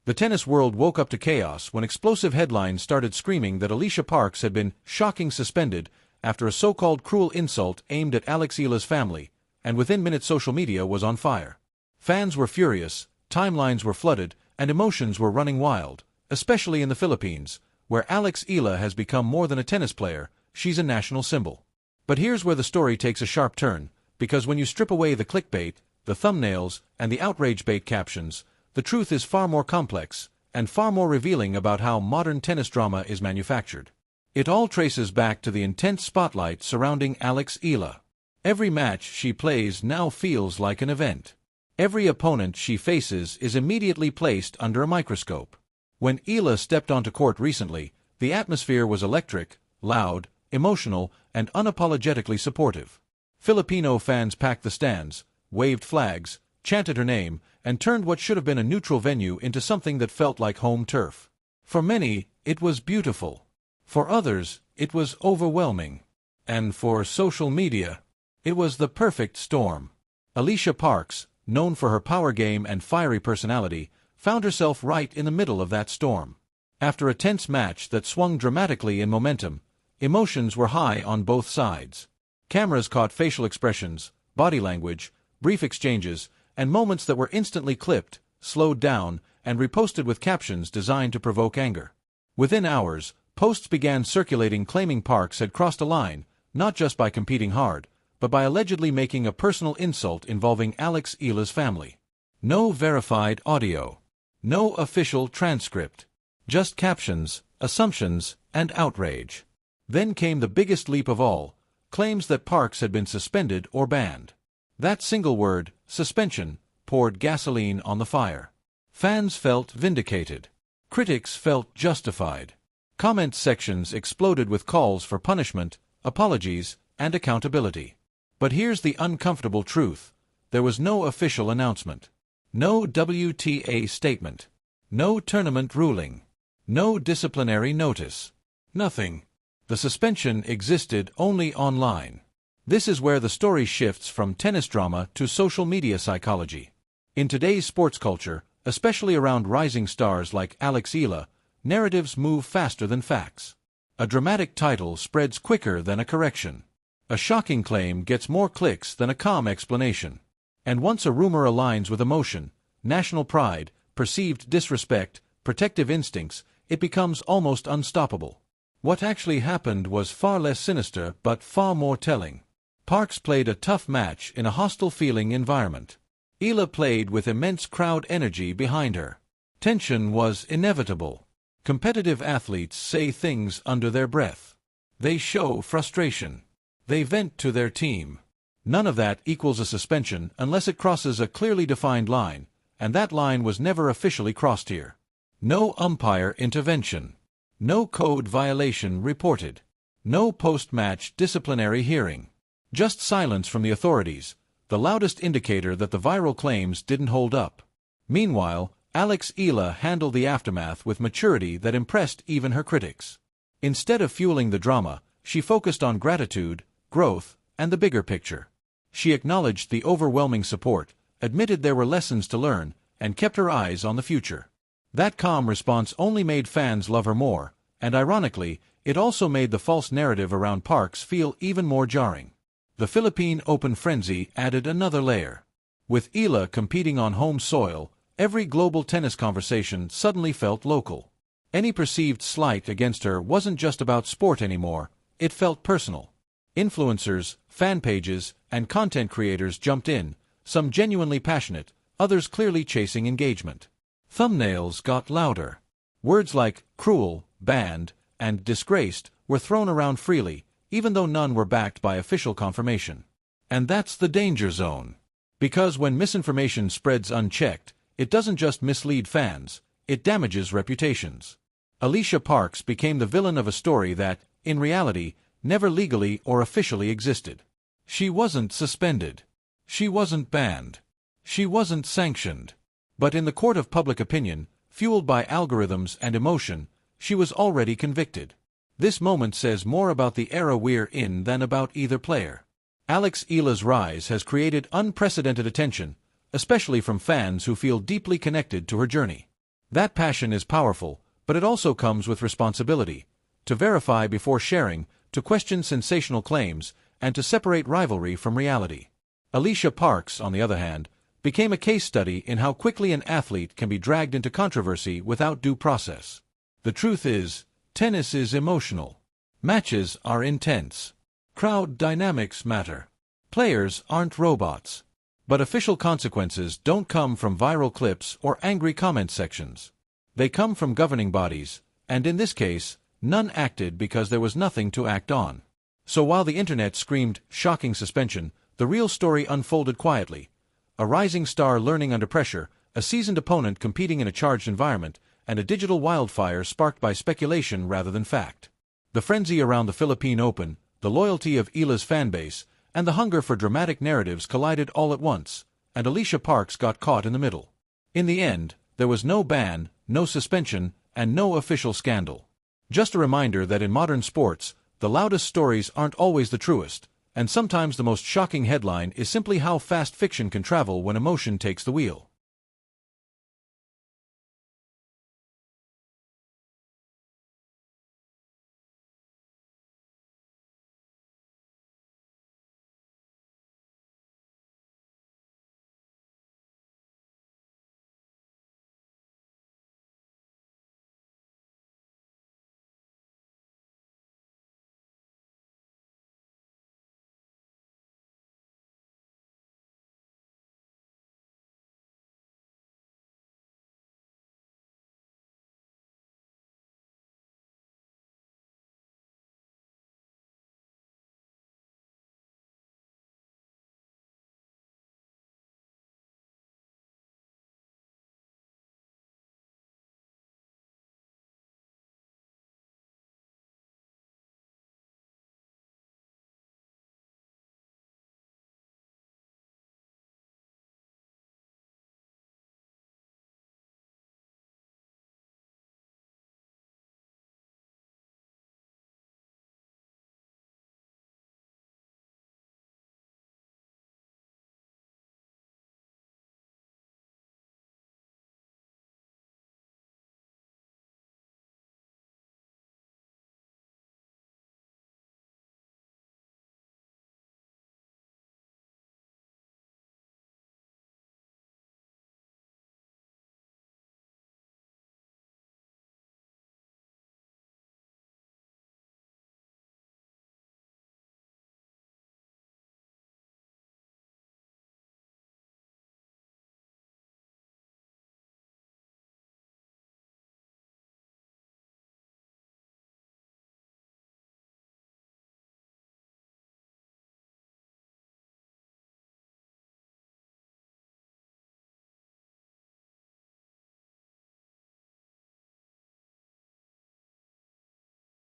The tennis world woke up to chaos when explosive headlines started screaming that Alycia Parks had been shocking suspended after a so-called cruel insult aimed at Eala's family, and within minutes social media was on fire. Fans were furious, timelines were flooded, and emotions were running wild, especially in the Philippines, where Eala has become more than a tennis player, she's a national symbol. But here's where the story takes a sharp turn, because when you strip away the clickbait, the thumbnails, and the outrage bait captions, the truth is far more complex, and far more revealing about how modern tennis drama is manufactured. It all traces back to the intense spotlight surrounding Eala. Every match she plays now feels like an event. Every opponent she faces is immediately placed under a microscope. When Eala stepped onto court recently, the atmosphere was electric, loud, emotional, and unapologetically supportive. Filipino fans packed the stands, waved flags, chanted her name, and turned what should have been a neutral venue into something that felt like home turf. For many, it was beautiful. For others, it was overwhelming. And for social media, it was the perfect storm. Alycia Parks, known for her power game and fiery personality, found herself right in the middle of that storm. After a tense match that swung dramatically in momentum, emotions were high on both sides. Cameras caught facial expressions, body language, brief exchanges, and moments that were instantly clipped, slowed down, and reposted with captions designed to provoke anger. Within hours, posts began circulating claiming Parks had crossed a line, not just by competing hard, but by allegedly making a personal insult involving Eala's family. No verified audio. No official transcript. Just captions, assumptions, and outrage. Then came the biggest leap of all, claims that Parks had been suspended or banned. That single word, suspension, poured gasoline on the fire. Fans felt vindicated. Critics felt justified. Comment sections exploded with calls for punishment, apologies, and accountability. But here's the uncomfortable truth. There was no official announcement. No WTA statement. No tournament ruling. No disciplinary notice. Nothing. The suspension existed only online. This is where the story shifts from tennis drama to social media psychology. In today's sports culture, especially around rising stars like Eala, narratives move faster than facts. A dramatic title spreads quicker than a correction. A shocking claim gets more clicks than a calm explanation. And once a rumor aligns with emotion, national pride, perceived disrespect, protective instincts, it becomes almost unstoppable. What actually happened was far less sinister but far more telling. Parks played a tough match in a hostile-feeling environment. Eala played with immense crowd energy behind her. Tension was inevitable. Competitive athletes say things under their breath. They show frustration. They vent to their team. None of that equals a suspension unless it crosses a clearly defined line, and that line was never officially crossed here. No umpire intervention. No code violation reported. No post-match disciplinary hearing. Just silence from the authorities, the loudest indicator that the viral claims didn't hold up. Meanwhile, Eala handled the aftermath with maturity that impressed even her critics. Instead of fueling the drama, she focused on gratitude, growth, and the bigger picture. She acknowledged the overwhelming support, admitted there were lessons to learn, and kept her eyes on the future. That calm response only made fans love her more, and ironically, it also made the false narrative around Parks feel even more jarring. The Philippine Open frenzy added another layer. With Eala competing on home soil, every global tennis conversation suddenly felt local. Any perceived slight against her wasn't just about sport anymore, it felt personal. Influencers, fan pages, and content creators jumped in, some genuinely passionate, others clearly chasing engagement. Thumbnails got louder. Words like cruel, banned, and disgraced were thrown around freely, even though none were backed by official confirmation. And that's the danger zone. Because when misinformation spreads unchecked, it doesn't just mislead fans, it damages reputations. Alycia Parks became the villain of a story that, in reality, never legally or officially existed. She wasn't suspended. She wasn't banned. She wasn't sanctioned. But in the court of public opinion, fueled by algorithms and emotion, she was already convicted. This moment says more about the era we're in than about either player. Eala's rise has created unprecedented attention, especially from fans who feel deeply connected to her journey. That passion is powerful, but it also comes with responsibility. To verify before sharing, to question sensational claims, and to separate rivalry from reality. Alycia Parks, on the other hand, became a case study in how quickly an athlete can be dragged into controversy without due process. The truth is, tennis is emotional. Matches are intense. Crowd dynamics matter. Players aren't robots. But official consequences don't come from viral clips or angry comment sections. They come from governing bodies, and in this case, none acted because there was nothing to act on. So while the internet screamed, "shocking suspension," the real story unfolded quietly. A rising star learning under pressure, a seasoned opponent competing in a charged environment, and a digital wildfire sparked by speculation rather than fact. The frenzy around the Philippine Open, the loyalty of Eala's fanbase, and the hunger for dramatic narratives collided all at once, and Alycia Parks got caught in the middle. In the end, there was no ban, no suspension, and no official scandal. Just a reminder that in modern sports, the loudest stories aren't always the truest, and sometimes the most shocking headline is simply how fast fiction can travel when emotion takes the wheel.